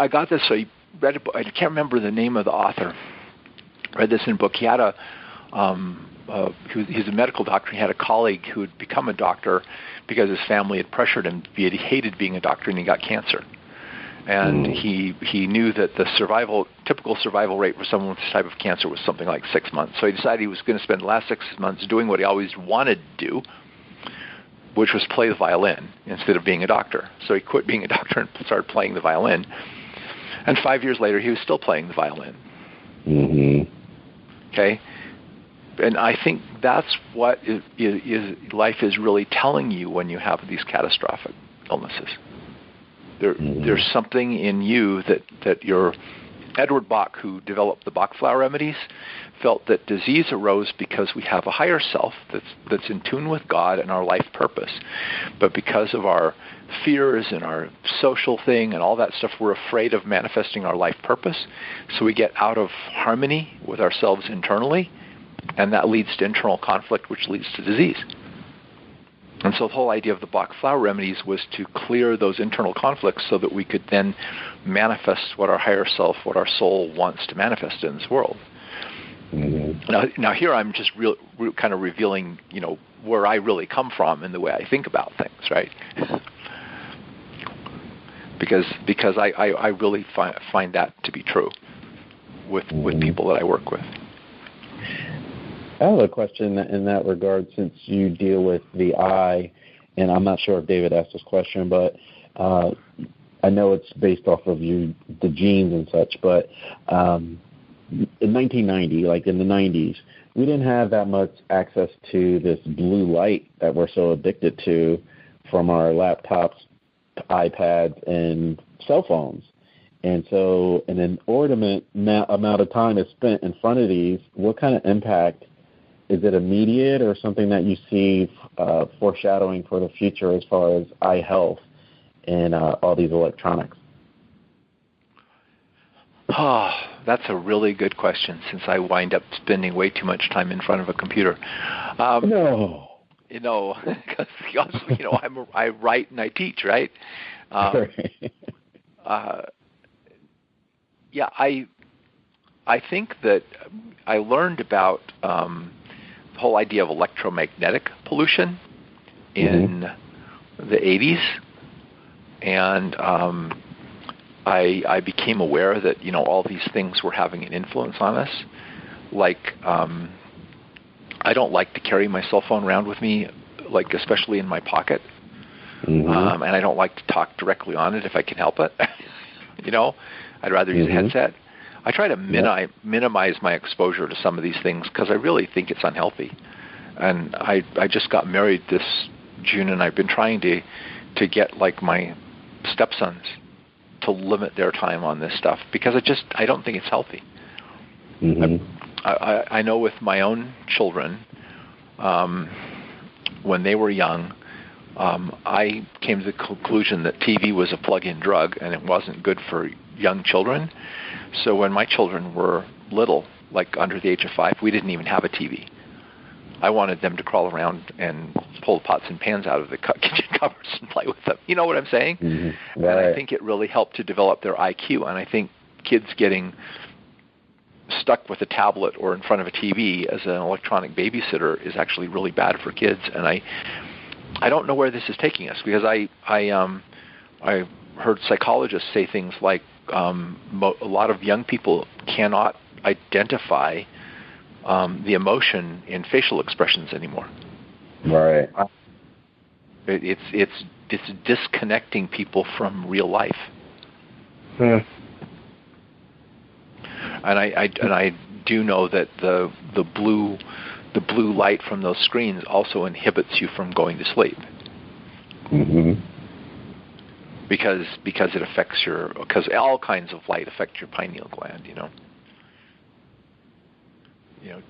got this. I read a book. I can't remember the name of the author. I read this in a book. He had he's a medical doctor. He had a colleague who had become a doctor because his family had pressured him. He hated being a doctor, and he got cancer.
And he knew that the typical survival rate for someone with this type of cancer was something like 6 months. So he decided he was going to spend the last 6 months doing what he always wanted to do, which was play the violin instead of being a doctor. So he quit being a doctor and started playing the violin. And 5 years later, he was still playing the violin. Okay? And I think that's what life is really telling you when you have these catastrophic illnesses. There's something in you that your Edward Bach, who developed the Bach flower remedies, felt that disease arose because we have a higher self that's in tune with God and our life purpose. But because of our fears and our social thing and all that stuff, we're afraid of manifesting our life purpose. So we get out of harmony with ourselves internally, and that leads to internal conflict, which leads to disease. And so the whole idea of the Bach flower remedies was to clear those internal conflicts so that we could then manifest what our higher self, what our soul wants to manifest in this world. Now here I'm just kind of revealing, where I really come from and the way I think about things, right? because I really find that to be true with people that I work with.
I have a question in that regard, since you deal with the eye, and I'm not sure if David asked this question, but I know it's based off of the genes and such, but in 1990, like in the 90s, we didn't have that much access to this blue light that we're so addicted to from our laptops, iPads, and cell phones. And so an inordinate amount of time is spent in front of these. What kind of impact? Is it immediate or something that you see foreshadowing for the future as far as eye health and all these electronics?
Oh, that's a really good question, since I wind up spending way too much time in front of a computer.
No.
Because I write and I teach, right? Yeah, I think that I learned about the whole idea of electromagnetic pollution in the 80s, and I became aware that all these things were having an influence on us. Like, I don't like to carry my cell phone around with me, like especially in my pocket, and I don't like to talk directly on it if I can help it. I'd rather use a headset. I try to minimize my exposure to some of these things because I really think it's unhealthy. And I just got married this June, and I've been trying to get like my stepsons to limit their time on this stuff because I don't think it's healthy. I know with my own children, when they were young, I came to the conclusion that TV was a plug-in drug and it wasn't good for young children. So when my children were little, like under the age of 5, we didn't even have a TV. I wanted them to crawl around and pull the pots and pans out of the kitchen cupboards and play with them. You know what I'm saying?
Right.
And I think it really helped to develop their IQ. And I think kids getting stuck with a tablet or in front of a TV as an electronic babysitter is actually really bad for kids. And I don't know where this is taking us, because I heard psychologists say things like a lot of young people cannot identify the emotion in facial expressions anymore.
Right.
It's disconnecting people from real life.
Yeah.
And I do know that the blue light from those screens also inhibits you from going to sleep. Because it affects because all kinds of light affect your pineal gland,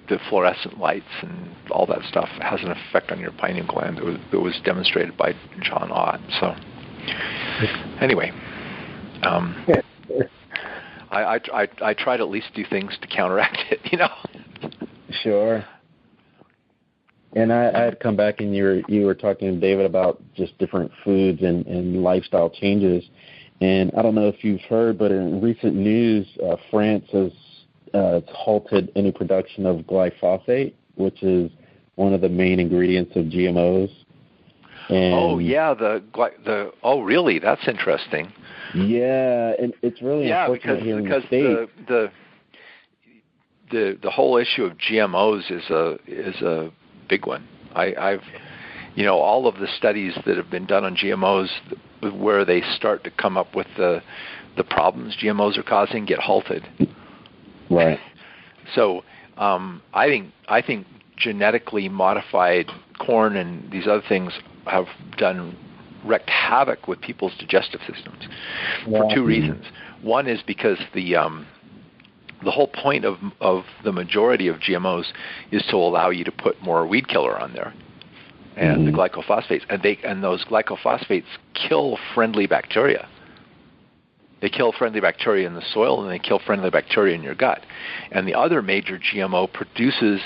the fluorescent lights and all that stuff has an effect on your pineal gland. It was demonstrated by John Ott. So anyway, I try to at least do things to counteract it,
Sure. And I had come back, and you were talking to David about just different foods and lifestyle changes. And I don't know if you've heard, but in recent news, France has halted any production of glyphosate, which is one of the main ingredients of GMOs. And
oh, really? That's interesting.
Yeah, and it's really unfortunate here in the States.
The whole issue of GMOs is a big one. I've all of the studies that have been done on GMOs where they start to come up with the problems GMOs are causing get halted.
Right.
So I think genetically modified corn and these other things have wreaked havoc with people's digestive systems for two reasons. One is because the whole point of the majority of GMOs is to allow you to put more weed killer on there, and the glycophosphates, and those glycophosphates kill friendly bacteria. They kill friendly bacteria in the soil, and they kill friendly bacteria in your gut. And the other major GMO produces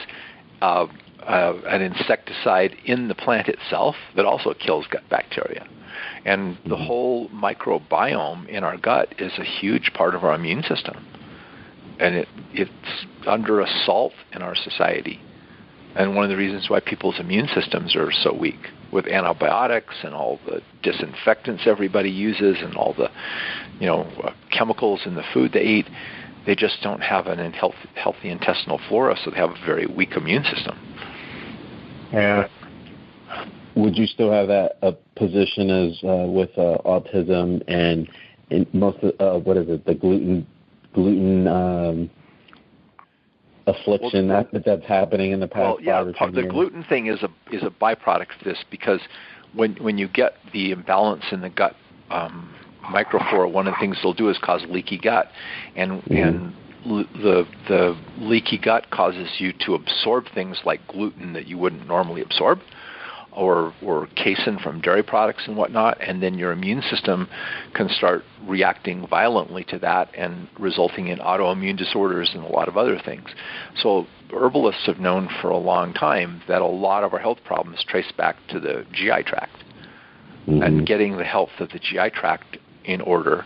an insecticide in the plant itself that also kills gut bacteria. And the whole microbiome in our gut is a huge part of our immune system. And it's under assault in our society. And one of the reasons why people's immune systems are so weak, with antibiotics and all the disinfectants everybody uses and all the chemicals in the food they eat, they just don't have an healthy intestinal flora, so they have a very weak immune system.
Yeah.
Would you still have that position as with autism and most of the gluten affliction that's happening in the past 5 or 10 years?
The gluten thing is a byproduct of this, because when you get the imbalance in the gut microflora, one of the things they'll do is cause leaky gut, and the leaky gut causes you to absorb things like gluten that you wouldn't normally absorb, or casein from dairy products and whatnot, and then your immune system can start reacting violently to that and resulting in autoimmune disorders and a lot of other things. So herbalists have known for a long time that a lot of our health problems trace back to the GI tract. And getting the health of the GI tract in order,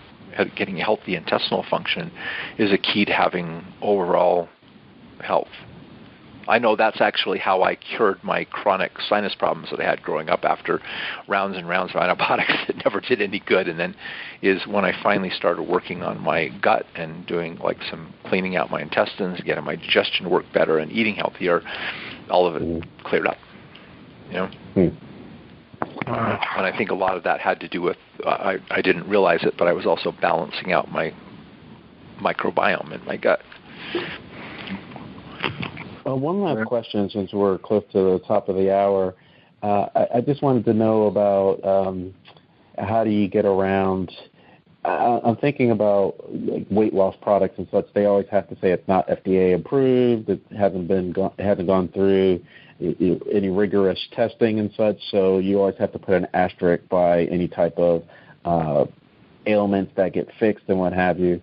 getting a healthy intestinal function, is a key to having overall health. I know that's actually how I cured my chronic sinus problems that I had growing up after rounds and rounds of antibiotics that never did any good. And then is when I finally started working on my gut and doing like some cleaning out my intestines, getting my digestion work better and eating healthier, all of it cleared up. And I think a lot of that had to do with, I didn't realize it, but I was also balancing out my microbiome in my gut.
One last question, since we're close to the top of the hour. I just wanted to know about how do you get around. I'm thinking about like weight loss products and such. They always have to say it's not FDA approved. It hasn't gone through any rigorous testing and such. So you always have to put an asterisk by any type of ailments that get fixed and what have you.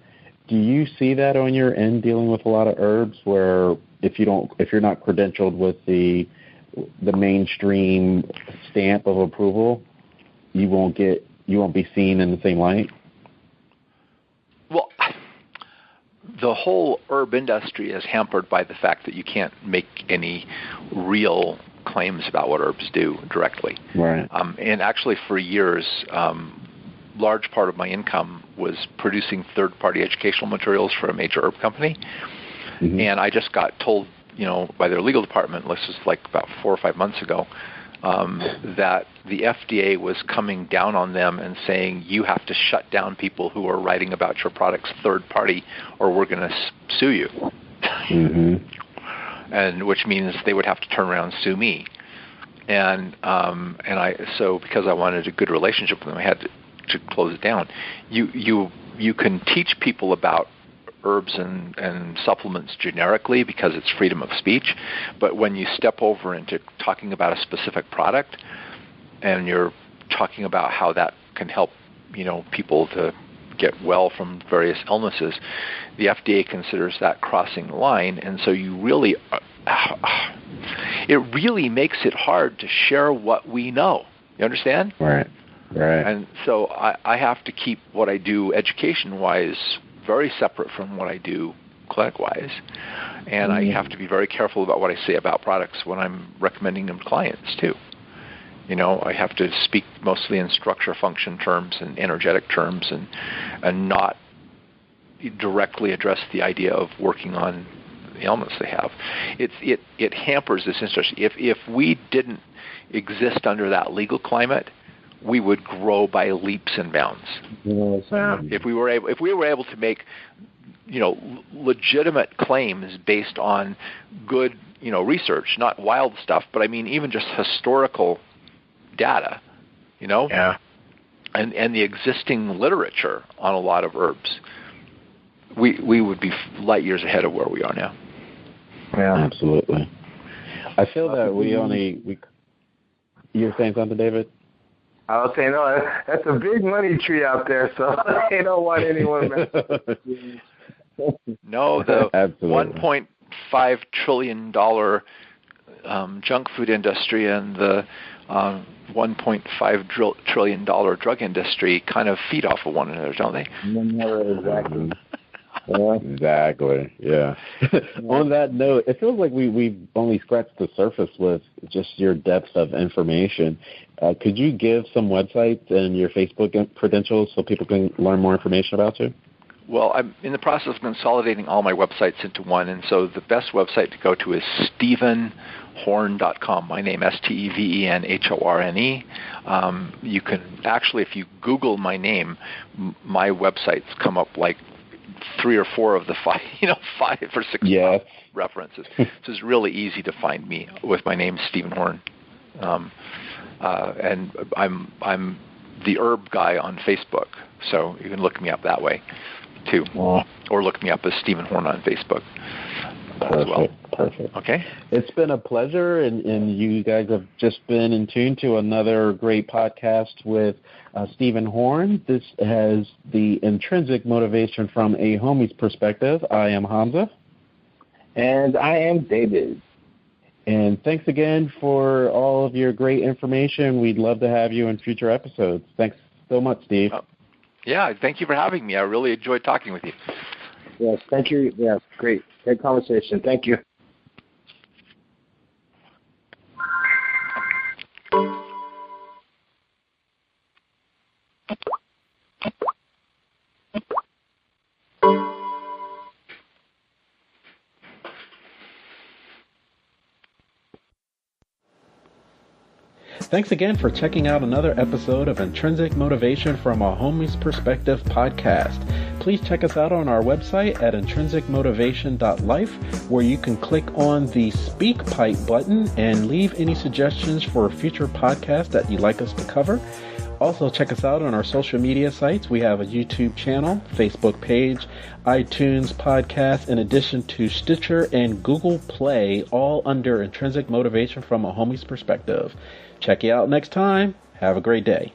Do you see that on your end dealing with a lot of herbs where if you're not credentialed with the mainstream stamp of approval, you won't be seen in the same light?
Well, the whole herb industry is hampered by the fact that you can't make any real claims about what herbs do directly.
Right.
And actually, for years, large part of my income was producing third-party educational materials for a major herb company. And I just got told, by their legal department, this was like about 4 or 5 months ago, that the FDA was coming down on them and saying, you have to shut down people who are writing about your products third party, or we're going to sue you. And which means they would have to turn around and sue me. And so because I wanted a good relationship with them, I had to close it down. You can teach people about herbs and supplements generically because it's freedom of speech, but when you step over into talking about a specific product and you're talking about how that can help people to get well from various illnesses, the FDA considers that crossing the line, and so it really makes it hard to share what we know. You understand?
Right.
And so I have to keep what I do education-wise very separate from what I do clinic-wise. And I have to be very careful about what I say about products when I'm recommending them to clients, too. I have to speak mostly in structure function terms and energetic terms, and not directly address the idea of working on the ailments they have. It hampers this industry. If we didn't exist under that legal climate, we would grow by leaps and bounds.
Yes.
If we were able to make legitimate claims based on good research, not wild stuff, but I mean even just historical data,
Yeah.
and the existing literature on a lot of herbs, we would be light years ahead of where we are now.
Yeah.
Absolutely. I feel that you're saying something, David?
I was saying, no, that's a big money tree out there, so they don't want anyone messing.
No, the
Absolutely.
$1.5 trillion junk food industry and the $1.5 trillion drug industry kind of feed off of one another, don't they?
Exactly.
Exactly. Yeah. On that note, it feels like we've only scratched the surface with just your depth of information. Could you give some websites and your Facebook credentials so people can learn more information about you?
Well, I'm in the process of consolidating all my websites into one, and so the best website to go to is StevenHorne.com. My name, StevenHorne. You can actually, if you Google my name, my websites come up like 3 or 4 of the 5 or 6 references. So it's really easy to find me with my name, Steven Horne. And I'm the herb guy on Facebook, so you can look me up that way too, or look me up as Steven Horne on Facebook as well.
Perfect.
Okay.
It's been a pleasure, and you guys have just been in tune to another great podcast with Steven Horne. This has the intrinsic motivation from a homie's perspective. I am Hamza.
And I am David.
And thanks again for all of your great information. We'd love to have you in future episodes. Thanks so much, Steve.
Yeah, thank you for having me. I really enjoyed talking with you.
Yes, thank you. Yes, great conversation. Thank you.
Thanks again for checking out another episode of Intrinsic Motivation from a Homie's Perspective podcast. Please check us out on our website at intrinsicmotivation.life, where you can click on the Speak Pipe button and leave any suggestions for future podcasts that you'd like us to cover. Also, check us out on our social media sites. We have a YouTube channel, Facebook page, iTunes podcast, in addition to Stitcher and Google Play, all under Intrinsic Motivation from a Homie's Perspective. Check you out next time. Have a great day.